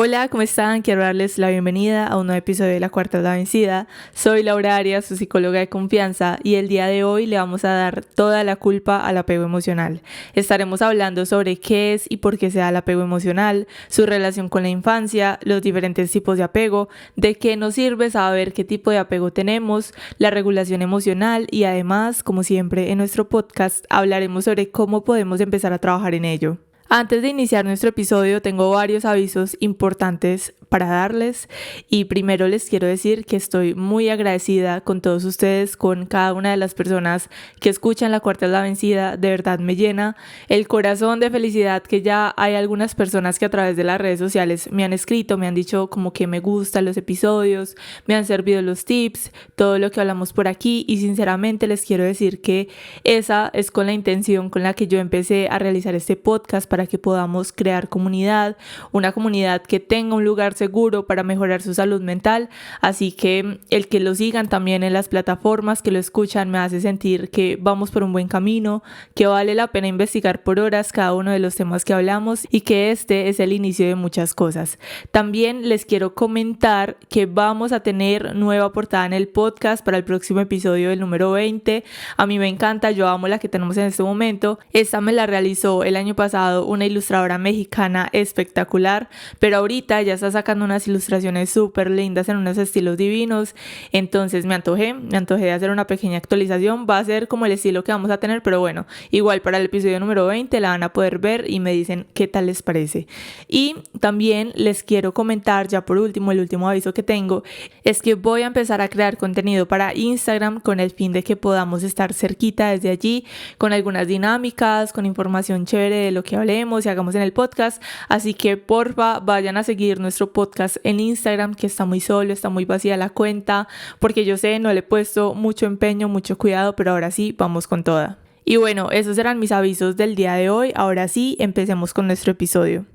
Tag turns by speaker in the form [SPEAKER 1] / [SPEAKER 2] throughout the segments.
[SPEAKER 1] Hola, ¿cómo están? Quiero darles la bienvenida a un nuevo episodio de La Cuarta es la Vencida. Soy Laura Arias, su psicóloga de confianza, y el día de hoy le vamos a dar toda la culpa al apego emocional. Estaremos hablando sobre qué es y por qué se da el apego emocional, su relación con la infancia, los diferentes tipos de apego, de qué nos sirve saber qué tipo de apego tenemos, la regulación emocional y además, como siempre en nuestro podcast, hablaremos sobre cómo podemos empezar a trabajar en ello. Antes de iniciar nuestro episodio tengo varios avisos importantes para darles y primero les quiero decir que estoy muy agradecida con todos ustedes, con cada una de las personas que escuchan La Cuarta es la Vencida. De verdad me llena el corazón de felicidad que ya hay algunas personas que a través de las redes sociales me han escrito, me han dicho como que me gustan los episodios, me han servido los tips, todo lo que hablamos por aquí, y sinceramente les quiero decir que esa es con la intención con la que yo empecé a realizar este podcast, para que podamos crear comunidad, una comunidad que tenga un lugar seguro para mejorar su salud mental. Así que el que lo sigan también en las plataformas, que lo escuchan, me hace sentir que vamos por un buen camino, que vale la pena investigar por horas cada uno de los temas que hablamos y que este es el inicio de muchas cosas. También les quiero comentar que vamos a tener nueva portada en el podcast para el próximo episodio, del número 20. A mí me encanta, yo amo la que tenemos en este momento. Esta me la realizó el año pasado una ilustradora mexicana espectacular, pero ahorita ya está sacando unas ilustraciones súper lindas en unos estilos divinos. Entonces me antojé de hacer una pequeña actualización. Va a ser como el estilo que vamos a tener, pero bueno, igual para el episodio número 20 la van a poder ver y me dicen qué tal les parece. Y también les quiero comentar, ya por último, el último aviso que tengo es que voy a empezar a crear contenido para Instagram con el fin de que podamos estar cerquita desde allí, con algunas dinámicas, con información chévere de lo que hablemos y hagamos en el podcast. Así que porfa, vayan a seguir nuestro podcast en Instagram, que está muy solo, está muy vacía la cuenta, porque yo sé, no le he puesto mucho empeño, mucho cuidado, pero ahora sí, vamos con toda. Y bueno, esos eran mis avisos del día de hoy. Ahora sí, empecemos con nuestro episodio.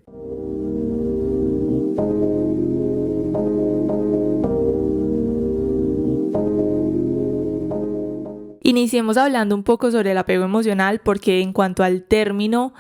[SPEAKER 1] Iniciemos hablando un poco sobre el apego emocional, porque en cuanto al término,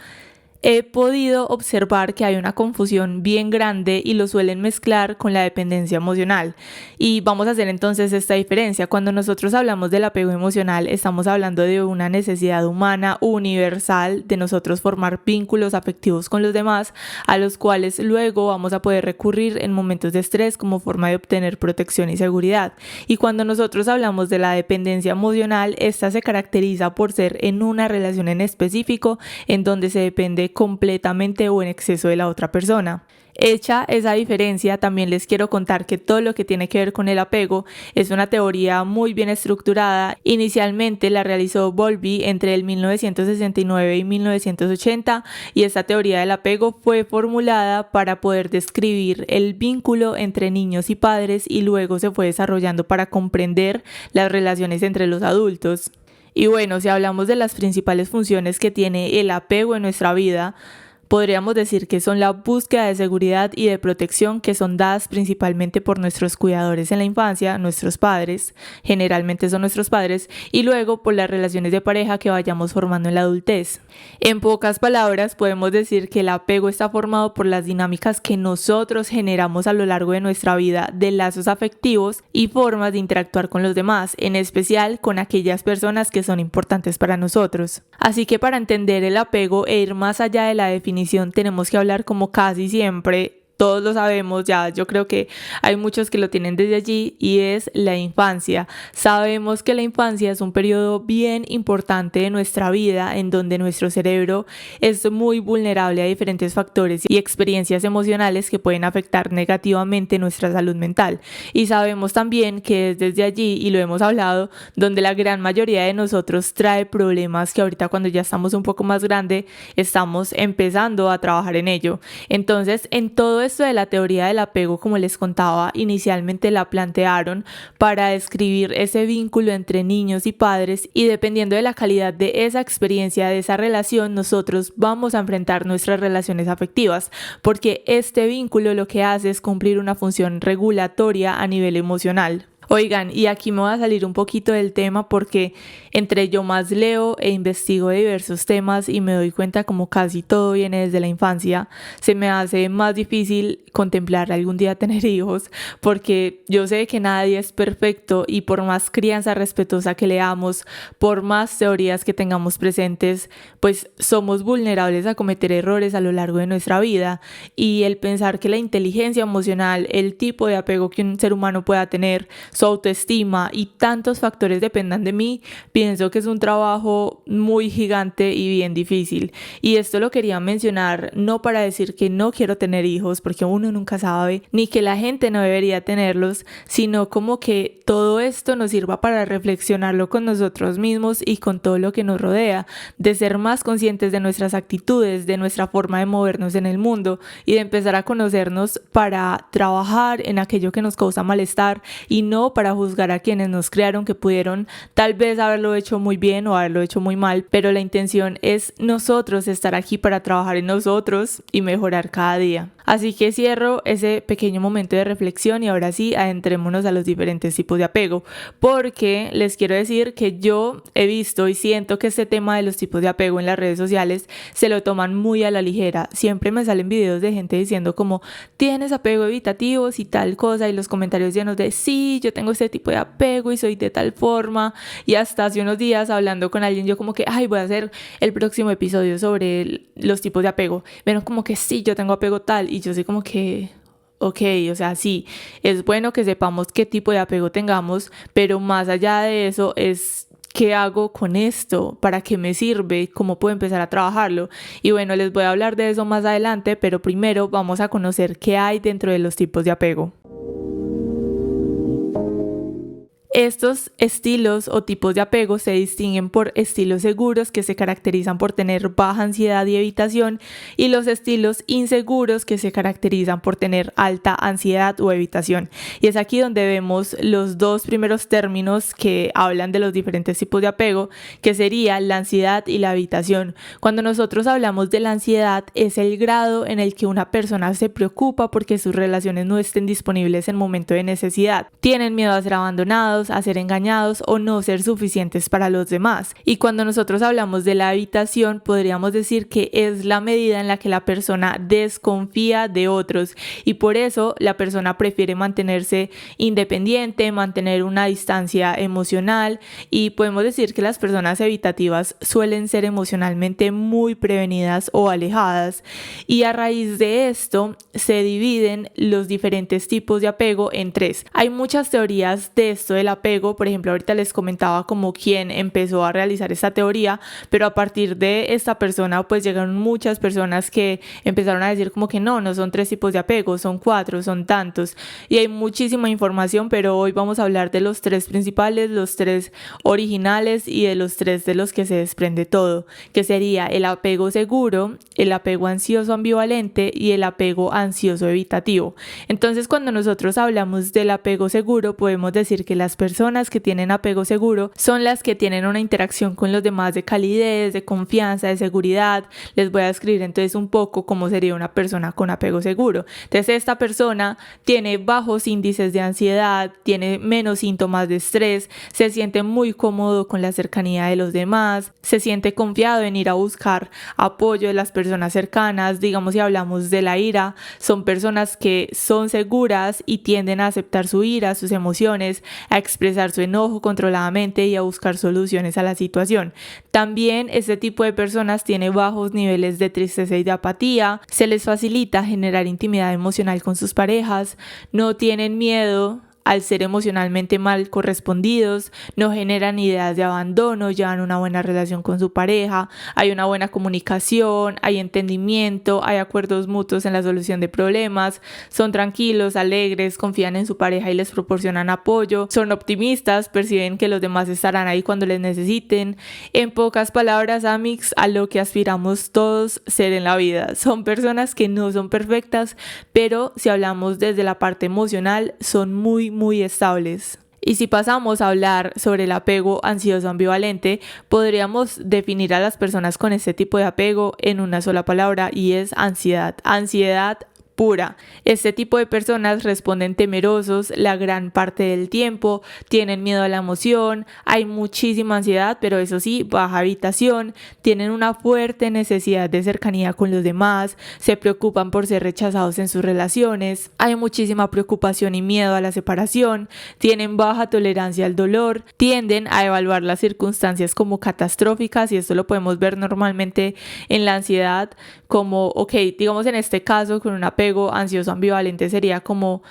[SPEAKER 1] he podido observar que hay una confusión bien grande y lo suelen mezclar con la dependencia emocional. Y vamos a hacer entonces esta diferencia. Cuando nosotros hablamos del apego emocional, estamos hablando de una necesidad humana universal de nosotros formar vínculos afectivos con los demás, a los cuales luego vamos a poder recurrir en momentos de estrés como forma de obtener protección y seguridad. Y cuando nosotros hablamos de la dependencia emocional, esta se caracteriza por ser en una relación en específico en donde se depende completamente o en exceso de la otra persona. Hecha esa diferencia, también les quiero contar que todo lo que tiene que ver con el apego es una teoría muy bien estructurada. Inicialmente la realizó Bowlby entre el 1969 y 1980, y esta teoría del apego fue formulada para poder describir el vínculo entre niños y padres, y luego se fue desarrollando para comprender las relaciones entre los adultos. Y bueno, si hablamos de las principales funciones que tiene el apego en nuestra vida, podríamos decir que son la búsqueda de seguridad y de protección, que son dadas principalmente por nuestros cuidadores en la infancia, nuestros padres, generalmente son nuestros padres, y luego por las relaciones de pareja que vayamos formando en la adultez. En pocas palabras, podemos decir que el apego está formado por las dinámicas que nosotros generamos a lo largo de nuestra vida, de lazos afectivos y formas de interactuar con los demás, en especial con aquellas personas que son importantes para nosotros. Así que para entender el apego e ir más allá de la definición, tenemos que hablar, como casi siempre, todos lo sabemos ya, yo creo que hay muchos que lo tienen desde allí, y es la infancia. Sabemos que la infancia es un periodo bien importante de nuestra vida en donde nuestro cerebro es muy vulnerable a diferentes factores y experiencias emocionales que pueden afectar negativamente nuestra salud mental. Y sabemos también que es desde allí, y lo hemos hablado, donde la gran mayoría de nosotros trae problemas que ahorita, cuando ya estamos un poco más grande, estamos empezando a trabajar en ello. Entonces, en todo esto de la teoría del apego, como les contaba, inicialmente la plantearon para describir ese vínculo entre niños y padres, y dependiendo de la calidad de esa experiencia, de esa relación, nosotros vamos a enfrentar nuestras relaciones afectivas, porque este vínculo lo que hace es cumplir una función regulatoria a nivel emocional. Oigan, y aquí me voy a salir un poquito del tema porque entre yo más leo e investigo de diversos temas y me doy cuenta como casi todo viene desde la infancia, se me hace más difícil contemplar algún día tener hijos porque yo sé que nadie es perfecto y por más crianza respetuosa que leamos, por más teorías que tengamos presentes, pues somos vulnerables a cometer errores a lo largo de nuestra vida y el pensar que la inteligencia emocional, el tipo de apego que un ser humano pueda tener, su autoestima y tantos factores dependan de mí, pienso que es un trabajo muy gigante y bien difícil. Y esto lo quería mencionar no para decir que no quiero tener hijos, porque uno nunca sabe, ni que la gente no debería tenerlos, sino como que todo esto nos sirva para reflexionarlo con nosotros mismos y con todo lo que nos rodea, de ser más conscientes de nuestras actitudes, de nuestra forma de movernos en el mundo y de empezar a conocernos para trabajar en aquello que nos causa malestar y no para juzgar a quienes nos crearon que pudieron tal vez haberlo hecho muy bien o haberlo hecho muy mal, pero la intención es nosotros estar aquí para trabajar en nosotros y mejorar cada día. Así que cierro ese pequeño momento de reflexión y ahora sí adentrémonos a los diferentes tipos de apego, porque les quiero decir que yo he visto y siento que este tema de los tipos de apego en las redes sociales se lo toman muy a la ligera. Siempre me salen videos de gente diciendo como tienes apego evitativos y tal cosa y los comentarios llenos de sí, yo tengo este tipo de apego y soy de tal forma, y hasta hace unos días hablando con alguien yo como que ay, voy a hacer el próximo episodio sobre los tipos de apego, vieron como que sí, yo tengo apego tal y yo soy como que ok, o sea, sí, es bueno que sepamos qué tipo de apego tengamos, pero más allá de eso es ¿qué hago con esto? ¿Para qué me sirve? ¿Cómo puedo empezar a trabajarlo? Y bueno, les voy a hablar de eso más adelante, pero primero vamos a conocer qué hay dentro de los tipos de apego. Estos estilos o tipos de apego se distinguen por estilos seguros que se caracterizan por tener baja ansiedad y evitación y los estilos inseguros que se caracterizan por tener alta ansiedad o evitación. Y es aquí donde vemos los dos primeros términos que hablan de los diferentes tipos de apego, que sería la ansiedad y la evitación. Cuando nosotros hablamos de la ansiedad es el grado en el que una persona se preocupa porque sus relaciones no estén disponibles en momento de necesidad. Tienen miedo a ser abandonados, a ser engañados o no ser suficientes para los demás. Y cuando nosotros hablamos de la evitación, podríamos decir que es la medida en la que la persona desconfía de otros y por eso la persona prefiere mantenerse independiente, mantener una distancia emocional, y podemos decir que las personas evitativas suelen ser emocionalmente muy prevenidas o alejadas, y a raíz de esto se dividen los diferentes tipos de apego en tres. Hay muchas teorías de esto del apego, por ejemplo ahorita les comentaba como quién empezó a realizar esta teoría, pero a partir de esta persona pues llegaron muchas personas que empezaron a decir como que no son tres tipos de apego, son cuatro, son tantos, y hay muchísima información, pero hoy vamos a hablar de los tres principales, los tres originales y de los tres de los que se desprende todo, que sería el apego seguro, el apego ansioso ambivalente y el apego ansioso evitativo. Entonces cuando nosotros hablamos del apego seguro podemos decir que las personas que tienen apego seguro son las que tienen una interacción con los demás de calidez, de confianza, de seguridad. Les voy a describir entonces un poco cómo sería una persona con apego seguro. Entonces esta persona tiene bajos índices de ansiedad, tiene menos síntomas de estrés, se siente muy cómodo con la cercanía de los demás, se siente confiado en ir a buscar apoyo de las personas cercanas. Digamos, si hablamos de la ira, son personas que son seguras y tienden a aceptar su ira, sus emociones, a expresar su enojo controladamente y a buscar soluciones a la situación. También este tipo de personas tiene bajos niveles de tristeza y de apatía, se les facilita generar intimidad emocional con sus parejas, no tienen miedo al ser emocionalmente mal correspondidos, no generan ideas de abandono, llevan una buena relación con su pareja, hay una buena comunicación, hay entendimiento, hay acuerdos mutuos en la solución de problemas, son tranquilos, alegres, confían en su pareja y les proporcionan apoyo, son optimistas, perciben que los demás estarán ahí cuando les necesiten. En pocas palabras, amigos, a lo que aspiramos todos ser en la vida. Son personas que no son perfectas, pero si hablamos desde la parte emocional, son muy estables. Y si pasamos a hablar sobre el apego ansioso ambivalente, podríamos definir a las personas con este tipo de apego en una sola palabra y es ansiedad. Ansiedad pura. Este tipo de personas responden temerosos la gran parte del tiempo, tienen miedo a la emoción, hay muchísima ansiedad, pero eso sí, baja habitación, tienen una fuerte necesidad de cercanía con los demás, se preocupan por ser rechazados en sus relaciones, hay muchísima preocupación y miedo a la separación, tienen baja tolerancia al dolor, tienden a evaluar las circunstancias como catastróficas y esto lo podemos ver normalmente en la ansiedad como, ok, digamos en este caso con un apego ansioso ambivalente sería como,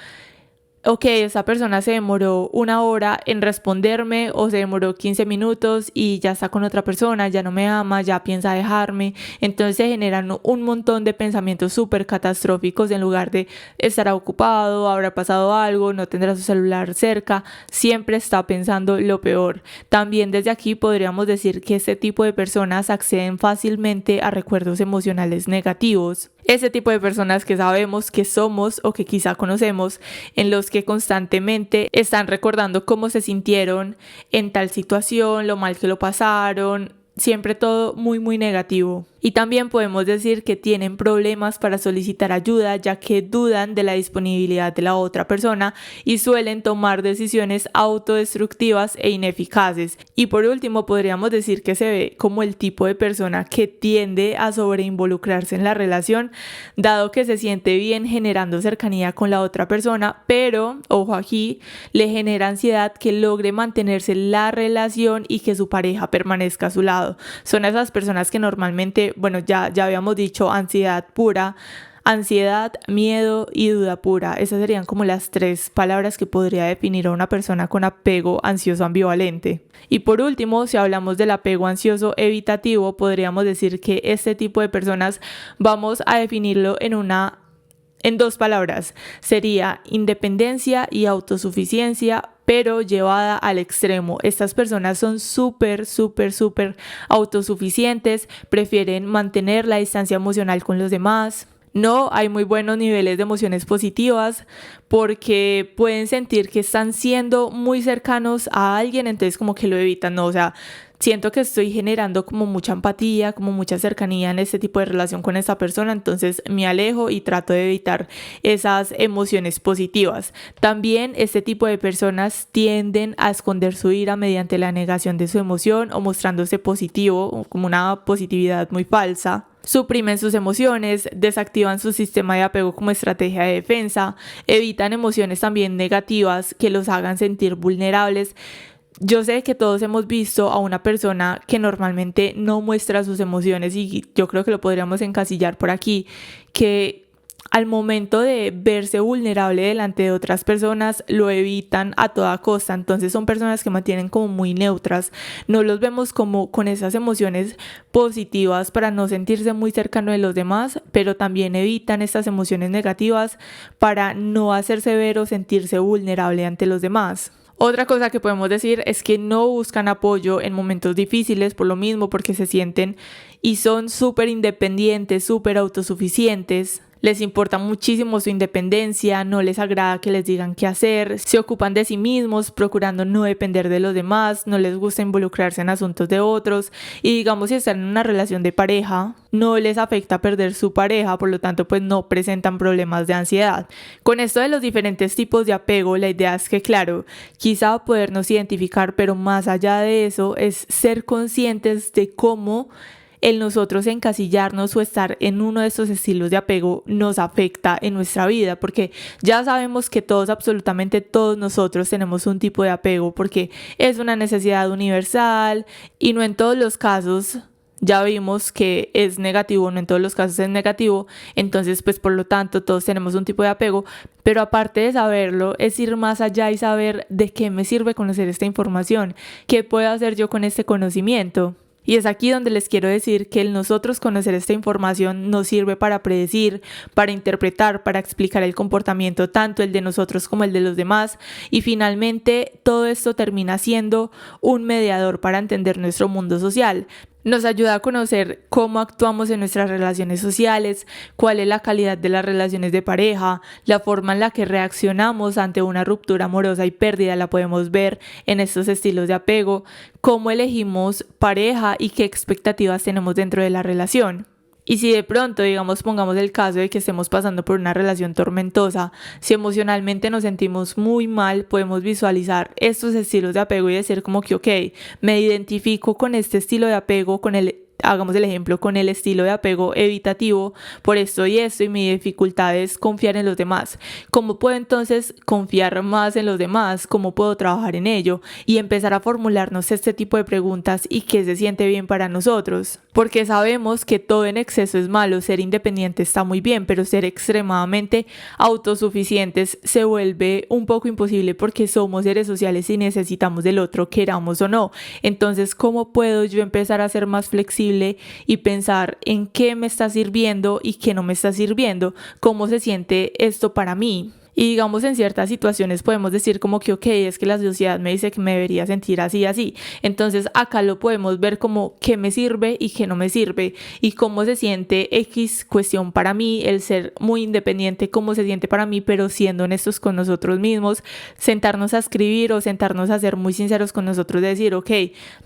[SPEAKER 1] ok, esa persona se demoró 1 hora en responderme o se demoró 15 minutos y ya está con otra persona, ya no me ama, ya piensa dejarme. Entonces se generan un montón de pensamientos súper catastróficos en lugar de estará ocupado, habrá pasado algo, no tendrá su celular cerca, siempre está pensando lo peor. También desde aquí podríamos decir que este tipo de personas acceden fácilmente a recuerdos emocionales negativos. Ese tipo de personas que sabemos que somos o que quizá conocemos, en los que constantemente están recordando cómo se sintieron en tal situación, lo mal que lo pasaron, siempre todo muy muy negativo. Y también podemos decir que tienen problemas para solicitar ayuda ya que dudan de la disponibilidad de la otra persona y suelen tomar decisiones autodestructivas e ineficaces. Y por último podríamos decir que se ve como el tipo de persona que tiende a sobreinvolucrarse en la relación dado que se siente bien generando cercanía con la otra persona, pero, ojo aquí, le genera ansiedad que logre mantenerse la relación y que su pareja permanezca a su lado. Son esas personas que normalmente ya habíamos dicho ansiedad pura, ansiedad, miedo y duda pura. Esas serían como las 3 palabras que podría definir a una persona con apego ansioso ambivalente. Y por último, si hablamos del apego ansioso evitativo, podríamos decir que este tipo de personas vamos a definirlo en 2 palabras. Sería independencia y autosuficiencia, pero llevada al extremo. Estas personas son súper autosuficientes, prefieren mantener la distancia emocional con los demás. No hay muy buenos niveles de emociones positivas porque pueden sentir que están siendo muy cercanos a alguien, entonces como que lo evitan, ¿no? O sea, siento que estoy generando como mucha empatía, como mucha cercanía en este tipo de relación con esta persona, entonces me alejo y trato de evitar esas emociones positivas. También este tipo de personas tienden a esconder su ira mediante la negación de su emoción o mostrándose positivo, o como una positividad muy falsa. Suprimen sus emociones, desactivan su sistema de apego como estrategia de defensa, evitan emociones también negativas que los hagan sentir vulnerables. Yo sé que todos hemos visto a una persona que normalmente no muestra sus emociones y yo creo que lo podríamos encasillar por aquí, que al momento de verse vulnerable delante de otras personas lo evitan a toda costa. Entonces son personas que mantienen como muy neutras, no los vemos como con esas emociones positivas para no sentirse muy cercano de los demás, pero también evitan estas emociones negativas para no hacerse ver o sentirse vulnerable ante los demás. Otra cosa que podemos decir es que no buscan apoyo en momentos difíciles por lo mismo, porque se sienten y son súper independientes, súper autosuficientes. Les importa muchísimo su independencia, no les agrada que les digan qué hacer, se ocupan de sí mismos, procurando no depender de los demás, no les gusta involucrarse en asuntos de otros y digamos si están en una relación de pareja, no les afecta perder su pareja, por lo tanto pues no presentan problemas de ansiedad. Con esto de los diferentes tipos de apego, la idea es que claro, quizá podernos identificar, pero más allá de eso es ser conscientes de cómo el nosotros encasillarnos o estar en uno de estos estilos de apego nos afecta en nuestra vida, porque ya sabemos que todos, absolutamente todos nosotros tenemos un tipo de apego porque es una necesidad universal y no en todos los casos. Ya vimos que es negativo, no en todos los casos es negativo, entonces pues por lo tanto todos tenemos un tipo de apego, pero aparte de saberlo es ir más allá y saber de qué me sirve conocer esta información, qué puedo hacer yo con este conocimiento. Y es aquí donde les quiero decir que el nosotros conocer esta información nos sirve para predecir, para interpretar, para explicar el comportamiento, tanto el de nosotros como el de los demás. Y finalmente todo esto termina siendo un mediador para entender nuestro mundo social. Nos ayuda a conocer cómo actuamos en nuestras relaciones sociales, cuál es la calidad de las relaciones de pareja, la forma en la que reaccionamos ante una ruptura amorosa y pérdida la podemos ver en estos estilos de apego, cómo elegimos pareja y qué expectativas tenemos dentro de la relación. Y si de pronto, digamos, pongamos el caso de que estemos pasando por una relación tormentosa, si emocionalmente nos sentimos muy mal, podemos visualizar estos estilos de apego y decir como que, ok, me identifico con este estilo de apego, hagamos el ejemplo, con el estilo de apego evitativo por esto y mi dificultad es confiar en los demás. ¿Cómo puedo entonces confiar más en los demás? ¿Cómo puedo trabajar en ello? Y empezar a formularnos este tipo de preguntas y qué se siente bien para nosotros. Porque sabemos que todo en exceso es malo, ser independiente está muy bien, pero ser extremadamente autosuficientes se vuelve un poco imposible porque somos seres sociales y necesitamos del otro, queramos o no. Entonces, ¿cómo puedo yo empezar a ser más flexible y pensar en qué me está sirviendo y qué no me está sirviendo? ¿Cómo se siente esto para mí? Y digamos en ciertas situaciones podemos decir como que ok, es que la sociedad me dice que me debería sentir así, así. Entonces acá lo podemos ver como qué me sirve y qué no me sirve. Y cómo se siente X cuestión para mí, el ser muy independiente, cómo se siente para mí, pero siendo honestos con nosotros mismos, sentarnos a escribir o sentarnos a ser muy sinceros con nosotros, decir ok,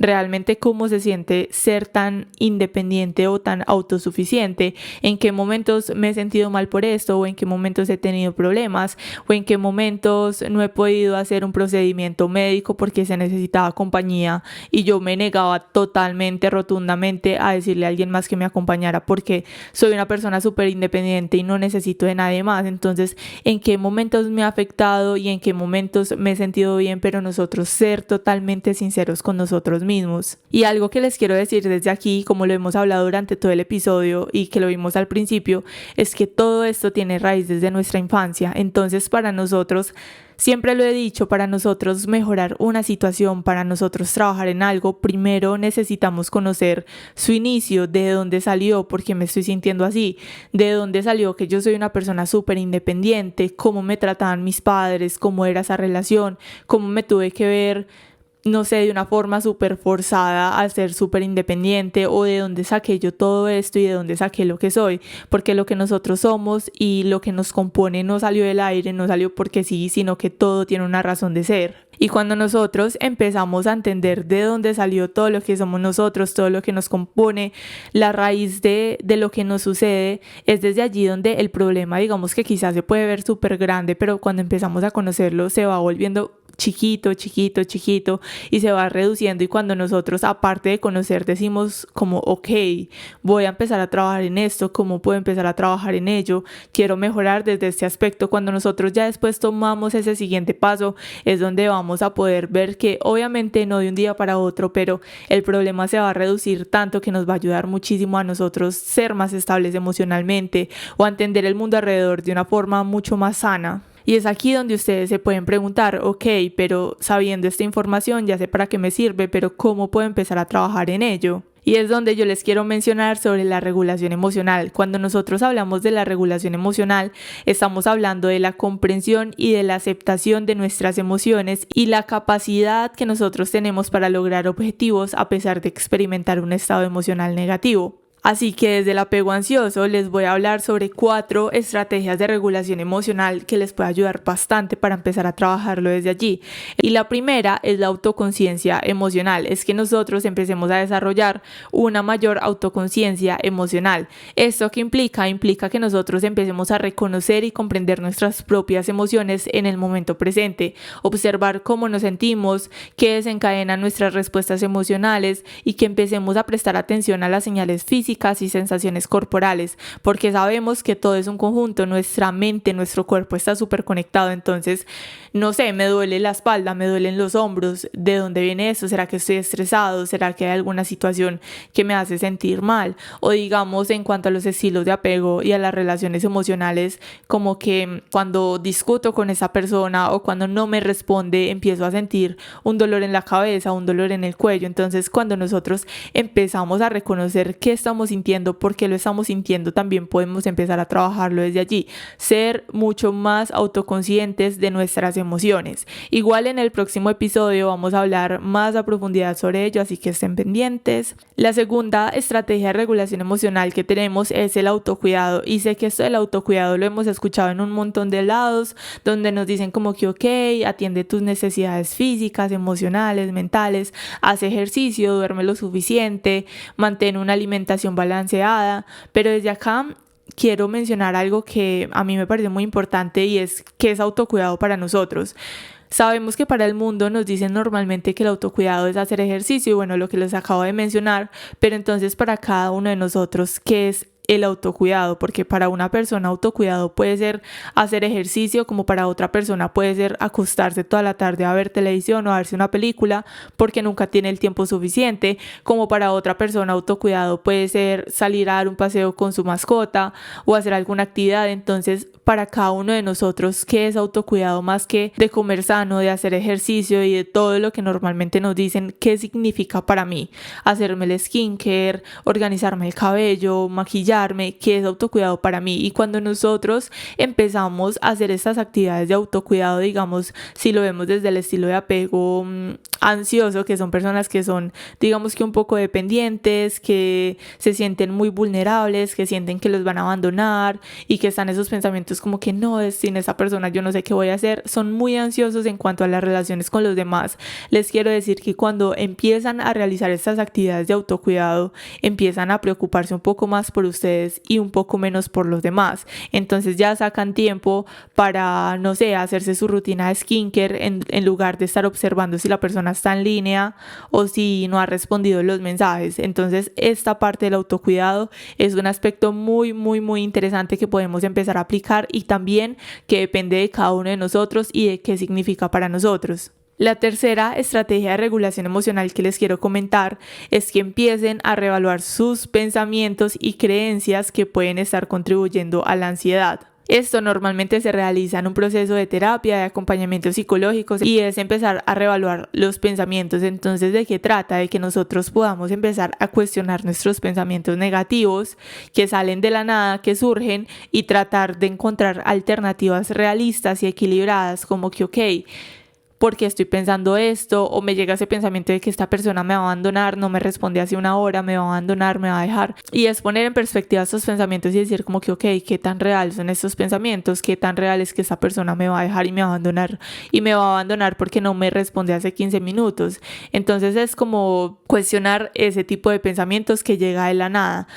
[SPEAKER 1] realmente cómo se siente ser tan independiente o tan autosuficiente, en qué momentos me he sentido mal por esto o en qué momentos he tenido problemas o en qué momentos no he podido hacer un procedimiento médico porque se necesitaba compañía y yo me negaba totalmente, rotundamente a decirle a alguien más que me acompañara porque soy una persona súper independiente y no necesito de nadie más. Entonces, ¿en qué momentos me ha afectado y en qué momentos me he sentido bien? Pero nosotros ser totalmente sinceros con nosotros mismos. Y algo que les quiero decir desde aquí, como lo hemos hablado durante todo el episodio y que lo vimos al principio, es que todo esto tiene raíz desde nuestra infancia. Entonces, para nosotros, siempre lo he dicho, para nosotros mejorar una situación, para nosotros trabajar en algo, primero necesitamos conocer su inicio, de dónde salió, por qué me estoy sintiendo así, de dónde salió que yo soy una persona súper independiente, cómo me trataban mis padres, cómo era esa relación, cómo me tuve que ver, no sé, de una forma súper forzada a ser súper independiente, o de dónde saqué yo todo esto y de dónde saqué lo que soy, porque lo que nosotros somos y lo que nos compone no salió del aire, no salió porque sí, sino que todo tiene una razón de ser. Y cuando nosotros empezamos a entender de dónde salió todo lo que somos nosotros, todo lo que nos compone, la raíz de lo que nos sucede, es desde allí donde el problema, digamos que quizás se puede ver súper grande, pero cuando empezamos a conocerlo se va volviendo chiquito, chiquito, chiquito y se va reduciendo. Y cuando nosotros, aparte de conocer, decimos como ok, voy a empezar a trabajar en esto, ¿cómo puedo empezar a trabajar en ello? Quiero mejorar desde este aspecto. Cuando nosotros ya después tomamos ese siguiente paso, es donde vamos a poder ver que obviamente no de un día para otro, pero el problema se va a reducir tanto que nos va a ayudar muchísimo a nosotros ser más estables emocionalmente o a entender el mundo alrededor de una forma mucho más sana. Y es aquí donde ustedes se pueden preguntar, ok, pero sabiendo esta información ya sé para qué me sirve, pero ¿cómo puedo empezar a trabajar en ello? Y es donde yo les quiero mencionar sobre la regulación emocional. Cuando nosotros hablamos de la regulación emocional, estamos hablando de la comprensión y de la aceptación de nuestras emociones y la capacidad que nosotros tenemos para lograr objetivos a pesar de experimentar un estado emocional negativo. Así que desde el apego ansioso les voy a hablar sobre 4 estrategias de regulación emocional que les puede ayudar bastante para empezar a trabajarlo desde allí. Y la primera es la autoconciencia emocional, es que nosotros empecemos a desarrollar una mayor autoconciencia emocional. ¿Esto qué implica? Implica que nosotros empecemos a reconocer y comprender nuestras propias emociones en el momento presente, observar cómo nos sentimos, qué desencadena nuestras respuestas emocionales y que empecemos a prestar atención a las señales físicas y sensaciones corporales, porque sabemos que todo es un conjunto, nuestra mente, nuestro cuerpo está súper conectado. Entonces, no sé, me duele la espalda, me duelen los hombros, ¿de dónde viene eso? ¿Será que estoy estresado? ¿Será que hay alguna situación que me hace sentir mal? O digamos, en cuanto a los estilos de apego y a las relaciones emocionales, como que cuando discuto con esa persona o cuando no me responde, empiezo a sentir un dolor en la cabeza, un dolor en el cuello. Entonces, cuando nosotros empezamos a reconocer qué estamos sintiendo, por qué lo estamos sintiendo, también podemos empezar a trabajarlo desde allí, ser mucho más autoconscientes de nuestras emociones. Igual en el próximo episodio vamos a hablar más a profundidad sobre ello, así que estén pendientes. La segunda estrategia de regulación emocional que tenemos es el autocuidado, y sé que esto del autocuidado lo hemos escuchado en un montón de lados, donde nos dicen como que ok, atiende tus necesidades físicas, emocionales, mentales, haz ejercicio, duerme lo suficiente, mantén una alimentación alimentación balanceada, pero desde acá quiero mencionar algo que a mí me parece muy importante y es que es autocuidado para nosotros. Sabemos que para el mundo nos dicen normalmente que el autocuidado es hacer ejercicio y bueno, lo que les acabo de mencionar, pero entonces para cada uno de nosotros, ¿qué es el autocuidado? Porque para una persona autocuidado puede ser hacer ejercicio, como para otra persona puede ser acostarse toda la tarde a ver televisión o a verse una película porque nunca tiene el tiempo suficiente, como para otra persona autocuidado puede ser salir a dar un paseo con su mascota o hacer alguna actividad. Entonces para cada uno de nosotros, ¿qué es autocuidado más que de comer sano, de hacer ejercicio y de todo lo que normalmente nos dicen? ¿Qué significa para mí? Hacerme el skincare, organizarme el cabello, maquillarme, ¿qué es autocuidado para mí? Y cuando nosotros empezamos a hacer estas actividades de autocuidado, digamos, si lo vemos desde el estilo de apego ansioso, que son personas que son, digamos que un poco dependientes, que se sienten muy vulnerables, que sienten que los van a abandonar y que están esos pensamientos como que no, sin esa persona yo no sé qué voy a hacer, son muy ansiosos en cuanto a las relaciones con los demás. Les quiero decir que cuando empiezan a realizar estas actividades de autocuidado, empiezan a preocuparse un poco más por ustedes y un poco menos por los demás. Entonces ya sacan tiempo para, no sé, hacerse su rutina de skincare en lugar de estar observando si la persona está en línea o si no ha respondido los mensajes. Entonces esta parte del autocuidado es un aspecto muy interesante que podemos empezar a aplicar y también que depende de cada uno de nosotros y de qué significa para nosotros. La tercera estrategia de regulación emocional que les quiero comentar es que empiecen a reevaluar sus pensamientos y creencias que pueden estar contribuyendo a la ansiedad. Esto normalmente se realiza en un proceso de terapia, de acompañamiento psicológico y es empezar a reevaluar los pensamientos. Entonces, ¿de qué trata? De que nosotros podamos empezar a cuestionar nuestros pensamientos negativos que salen de la nada, que surgen y tratar de encontrar alternativas realistas y equilibradas como que, ok, porque estoy pensando esto, o me llega ese pensamiento de que esta persona me va a abandonar, no me responde hace una hora, me va a abandonar, me va a dejar. Y es poner en perspectiva estos pensamientos y decir como que, ok, ¿qué tan real son estos pensamientos? ¿Qué tan real es que esta persona me va a dejar y me va a abandonar? Y me va a abandonar porque no me responde hace 15 minutos. Entonces es como cuestionar ese tipo de pensamientos que llega de la nada.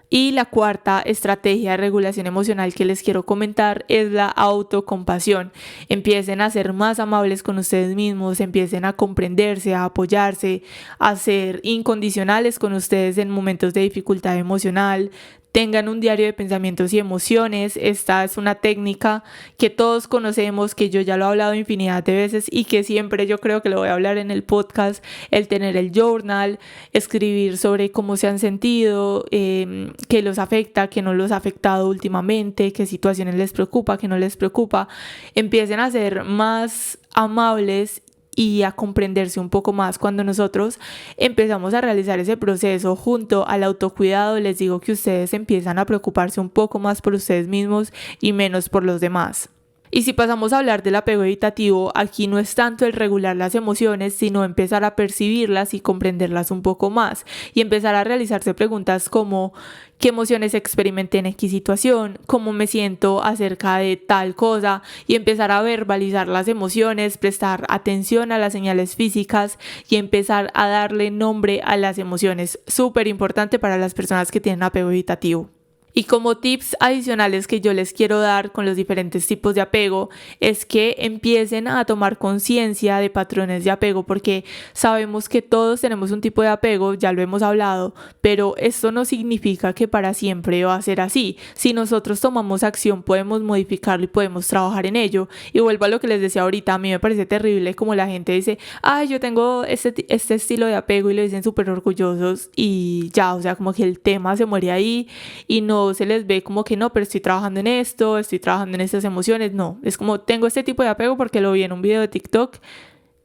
[SPEAKER 1] Y la cuarta estrategia de regulación emocional que les quiero comentar es la autocompasión. Empiecen a ser más amables con ustedes mismos, empiecen a comprenderse, a apoyarse, a ser incondicionales con ustedes en momentos de dificultad emocional. Tengan un diario de pensamientos y emociones. Esta es una técnica que todos conocemos, que yo ya lo he hablado infinidad de veces y que siempre yo creo que lo voy a hablar en el podcast, el tener el journal, escribir sobre cómo se han sentido, qué los afecta, qué no los ha afectado últimamente, qué situaciones les preocupa, qué no les preocupa. Empiecen a ser más amables y a comprenderse un poco más. Cuando nosotros empezamos a realizar ese proceso junto al autocuidado, les digo que ustedes empiezan a preocuparse un poco más por ustedes mismos y menos por los demás. Y si pasamos a hablar del apego evitativo, aquí no es tanto el regular las emociones, sino empezar a percibirlas y comprenderlas un poco más y empezar a realizarse preguntas como ¿qué emociones experimenté en X situación? ¿Cómo me siento acerca de tal cosa? Y empezar a verbalizar las emociones, prestar atención a las señales físicas y empezar a darle nombre a las emociones. Súper importante para las personas que tienen apego evitativo. Y como tips adicionales que yo les quiero dar con los diferentes tipos de apego es que empiecen a tomar conciencia de patrones de apego, porque sabemos que todos tenemos un tipo de apego, ya lo hemos hablado, pero esto no significa que para siempre va a ser así. Si nosotros tomamos acción podemos modificarlo y podemos trabajar en ello. Y vuelvo a lo que les decía ahorita, a mí me parece terrible como la gente dice, ay, yo tengo este estilo de apego y lo dicen súper orgullosos y ya, o sea, como que el tema se muere ahí y no se les ve como que no, pero estoy trabajando en esto, estoy trabajando en estas emociones. No, es como tengo este tipo de apego porque lo vi en un video de TikTok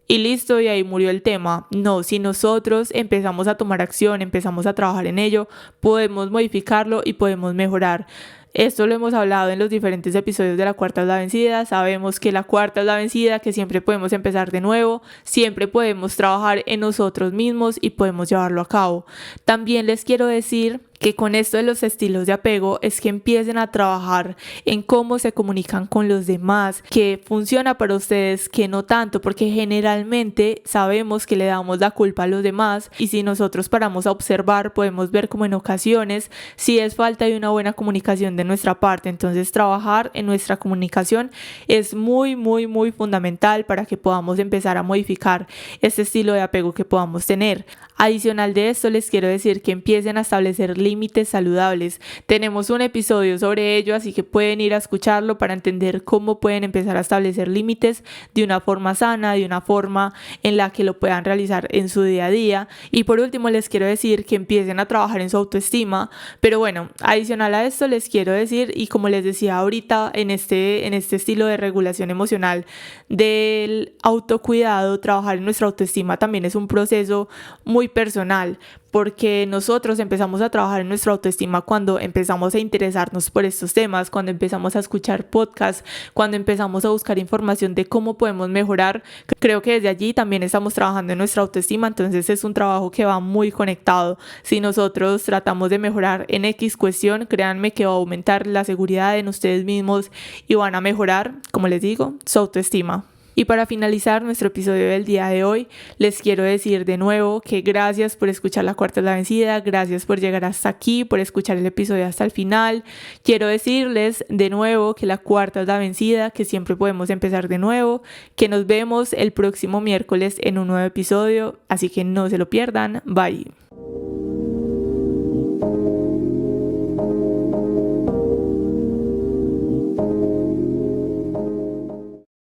[SPEAKER 1] y listo, y ahí murió el tema. No, si nosotros empezamos a tomar acción, empezamos a trabajar en ello, podemos modificarlo y podemos mejorar. Esto lo hemos hablado en los diferentes episodios de La Cuarta es la Vencida. Sabemos que la cuarta es la vencida, que siempre podemos empezar de nuevo, siempre podemos trabajar en nosotros mismos y podemos llevarlo a cabo. También les quiero decir que con esto de los estilos de apego es que empiecen a trabajar en cómo se comunican con los demás, qué funciona para ustedes, qué no tanto, porque generalmente sabemos que le damos la culpa a los demás y si nosotros paramos a observar podemos ver como en ocasiones si es falta de una buena comunicación de nuestra parte. Entonces trabajar en nuestra comunicación es muy fundamental para que podamos empezar a modificar este estilo de apego que podamos tener. Adicional de esto, les quiero decir que empiecen a establecer límites saludables. Tenemos un episodio sobre ello, así que pueden ir a escucharlo para entender cómo pueden empezar a establecer límites de una forma sana, de una forma en la que lo puedan realizar en su día a día. Y por último, les quiero decir que empiecen a trabajar en su autoestima. Pero bueno, adicional a esto, les quiero decir, y como les decía ahorita, en este estilo de regulación emocional del autocuidado, trabajar en nuestra autoestima también es un proceso muy personal, porque nosotros empezamos a trabajar en nuestra autoestima cuando empezamos a interesarnos por estos temas, cuando empezamos a escuchar podcasts, cuando empezamos a buscar información de cómo podemos mejorar. Creo que desde allí también estamos trabajando en nuestra autoestima, entonces es un trabajo que va muy conectado. Si nosotros tratamos de mejorar en X cuestión, créanme que va a aumentar la seguridad en ustedes mismos y van a mejorar, como les digo, su autoestima. Y para finalizar nuestro episodio del día de hoy, les quiero decir de nuevo que gracias por escuchar La Cuarta es la Vencida, gracias por llegar hasta aquí, por escuchar el episodio hasta el final. Quiero decirles de nuevo que la cuarta es la vencida, que siempre podemos empezar de nuevo, que nos vemos el próximo miércoles en un nuevo episodio, así que no se lo pierdan. Bye.